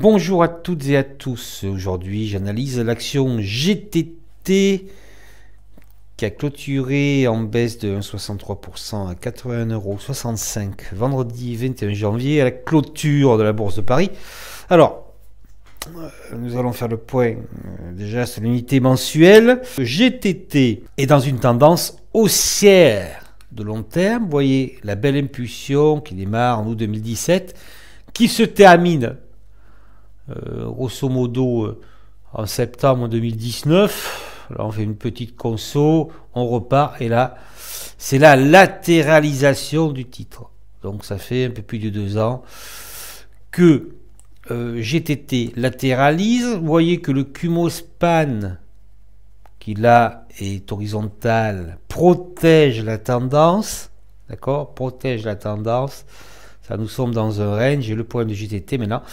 Bonjour à toutes et à tous. Aujourd'hui, j'analyse l'action GTT qui a clôturé en baisse de 1,63% à 81,65 € vendredi 21 janvier à la clôture de la Bourse de Paris. Alors, nous allons faire le point déjà sur l'unité mensuelle. GTT est dans une tendance haussière de long terme. Vous voyez la belle impulsion qui démarre en août 2017, qui se termine grosso modo en septembre 2019. Là on fait une petite conso, on repart et là c'est la latéralisation du titre. Donc ça fait un peu plus de 2 ans que GTT latéralise. Vous voyez que le Kumho-Span qui là est horizontal protège la tendance, d'accord, protège la tendance. Ça, nous sommes dans un range et le point de GTT maintenant,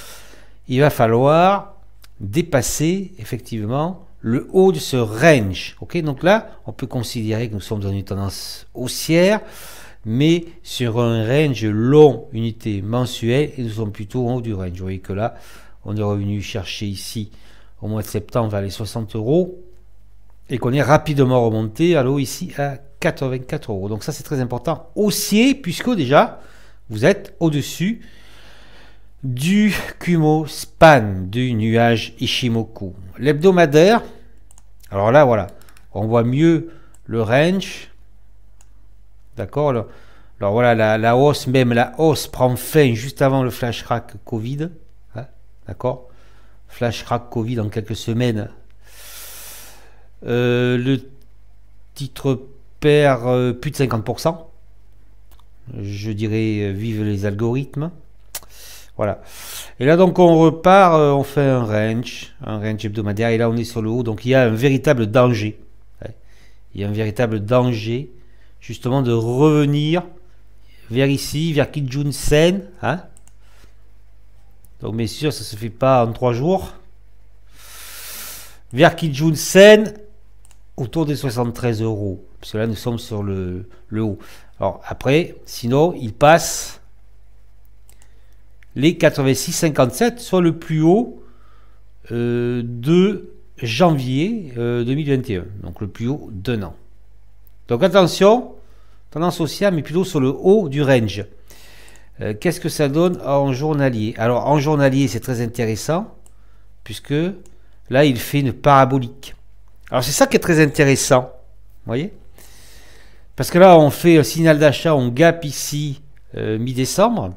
il va falloir dépasser effectivement le haut de ce range. Ok, donc là, on peut considérer que nous sommes dans une tendance haussière, mais sur un range long, unité mensuelle, et nous sommes plutôt en haut du range. Vous voyez que là, on est revenu chercher ici au mois de septembre vers les 60 € et qu'on est rapidement remonté à l'eau ici à 84 €. Donc ça, c'est très important. Haussier, puisque déjà, vous êtes au-dessus du Kumho-Span, du nuage Ishimoku. L'hebdomadaire, alors là, voilà, on voit mieux le range. D'accord. Alors voilà, la hausse, même la hausse prend fin juste avant le flash crack Covid. Hein, d'accord. Flash crack Covid en quelques semaines. Le titre perd plus de 50%. Je dirais vive les algorithmes. Voilà. Et là donc on repart, on fait un range hebdomadaire et là on est sur le haut. Donc il y a un véritable danger. Il y a un véritable danger justement de revenir vers ici, vers Kijun-sen. Hein, donc bien sûr ça ne se fait pas en 3 jours. Vers Kijun-sen autour des 73 €. Parce que là nous sommes sur le haut. Alors après, sinon il passe les 86,57, soit le plus haut de janvier 2021. Donc le plus haut d'un an. Donc attention, tendance haussière, mais plutôt sur le haut du range. Qu'est-ce que ça donne en journalier? Alors en journalier, c'est très intéressant, puisque là, il fait une parabolique. Alors c'est ça qui est très intéressant, vous voyez? Parce que là, on fait un signal d'achat, on gap ici mi-décembre.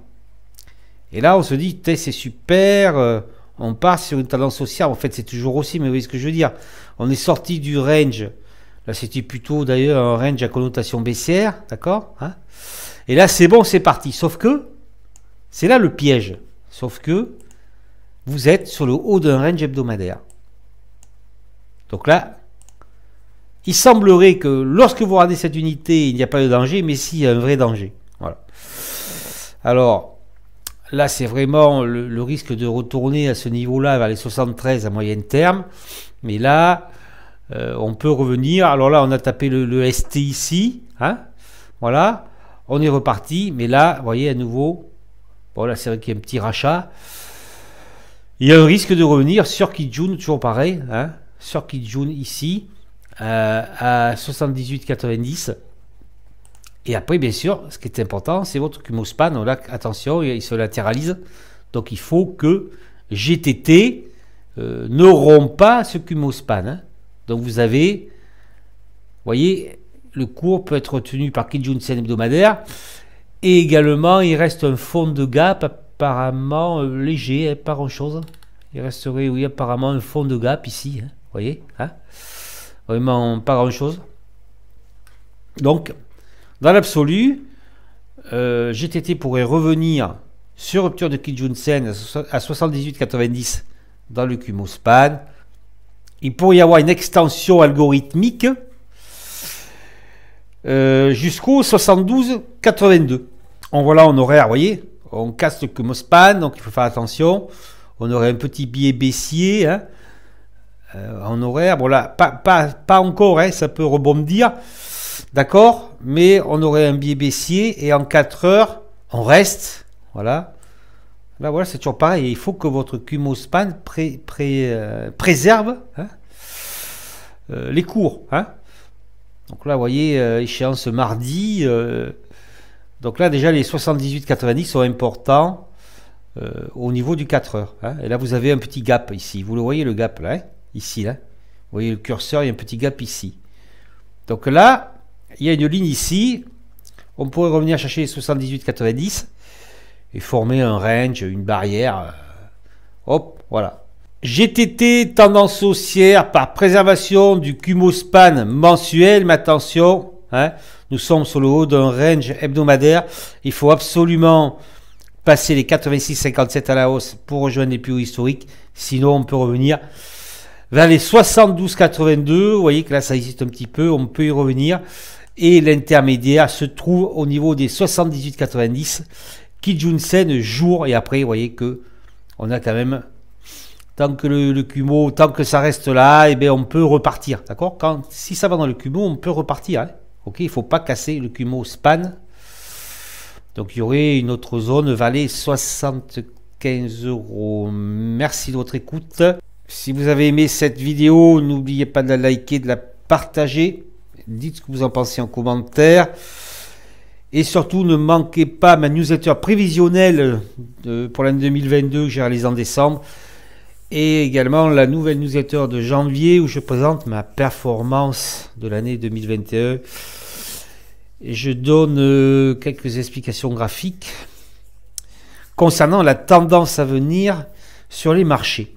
Et là, on se dit, c'est super, on part sur une tendance haussière. En fait, c'est toujours aussi, mais vous voyez ce que je veux dire. On est sorti du range. Là, c'était plutôt d'ailleurs un range à connotation baissière, d'accord, hein. Et là, c'est bon, c'est parti. Sauf que, c'est là le piège. Sauf que, vous êtes sur le haut d'un range hebdomadaire. Donc là, il semblerait que lorsque vous regardez cette unité, il n'y a pas de danger, mais si, il y a un vrai danger. Voilà. Alors, là, c'est vraiment le risque de retourner à ce niveau-là vers les 73 à moyen terme. Mais là, on peut revenir. Alors là, on a tapé le ST ici. Hein, voilà. On est reparti. Mais là, vous voyez, à nouveau, bon là, c'est vrai qu'il y a un petit rachat. Il y a un risque de revenir sur Kijun, toujours pareil. Hein, sur Kijun ici, à 78,90. Et après, bien sûr, ce qui est important, c'est votre Kumho-Span. Là, attention, il se latéralise. Donc, il faut que GTT ne rompt pas ce Kumho-Span. Hein. Donc, vous avez, vous voyez, le cours peut être retenu par Kijun-sen hebdomadaire. Et également, il reste un fond de gap apparemment léger, hein, pas grand-chose. Il resterait, oui, apparemment un fond de gap ici. Hein, vous voyez, hein, vraiment pas grand-chose. Donc, dans l'absolu, GTT pourrait revenir sur rupture de Kijun-sen à 78,90 dans le Kumho-Span. Il pourrait y avoir une extension algorithmique jusqu'au 72,82. On voit là en horaire, vous voyez, on casse le Kumho-Span, donc il faut faire attention. On aurait un petit biais baissier hein, en horaire. Bon là, pas encore, hein, ça peut rebondir. D'accord, mais on aurait un biais baissier et en 4 heures, on reste, voilà, Là, voilà, c'est toujours pareil. Il faut que votre Cumospan préserve, hein, les cours. Hein. Donc là, vous voyez, échéance mardi. Donc là, déjà, les 78,90 sont importants au niveau du 4 heures. Hein. Et là, vous avez un petit gap ici. Vous le voyez, le gap, là, hein, ici, là. Vous voyez le curseur, il y a un petit gap ici. Donc là, il y a une ligne ici. On pourrait revenir chercher les 78,90 et former un range, une barrière. Hop, voilà. GTT, tendance haussière par préservation du Cumospan mensuel. Mais attention, hein, nous sommes sur le haut d'un range hebdomadaire. Il faut absolument passer les 86,57 à la hausse pour rejoindre les plus hauts historiques. Sinon, on peut revenir vers les 72,82. Vous voyez que là, ça existe un petit peu. On peut y revenir. Et l'intermédiaire se trouve au niveau des 78,90. Kijun-sen jour. Et après, vous voyez que on a quand même... Tant que le Kumo, tant que ça reste là, eh bien on peut repartir. D'accord? Si ça va dans le Kumo, on peut repartir. Hein, ok, il ne faut pas casser le Kumo span. Donc il y aurait une autre zone, vallée 75 €. Merci de votre écoute. Si vous avez aimé cette vidéo, n'oubliez pas de la liker, de la partager. Dites ce que vous en pensez en commentaire. Et surtout, ne manquez pas ma newsletter prévisionnelle pour l'année 2022 que j'ai réalisée en décembre. Et également la nouvelle newsletter de janvier où je présente ma performance de l'année 2021. Et je donne quelques explications graphiques concernant la tendance à venir sur les marchés.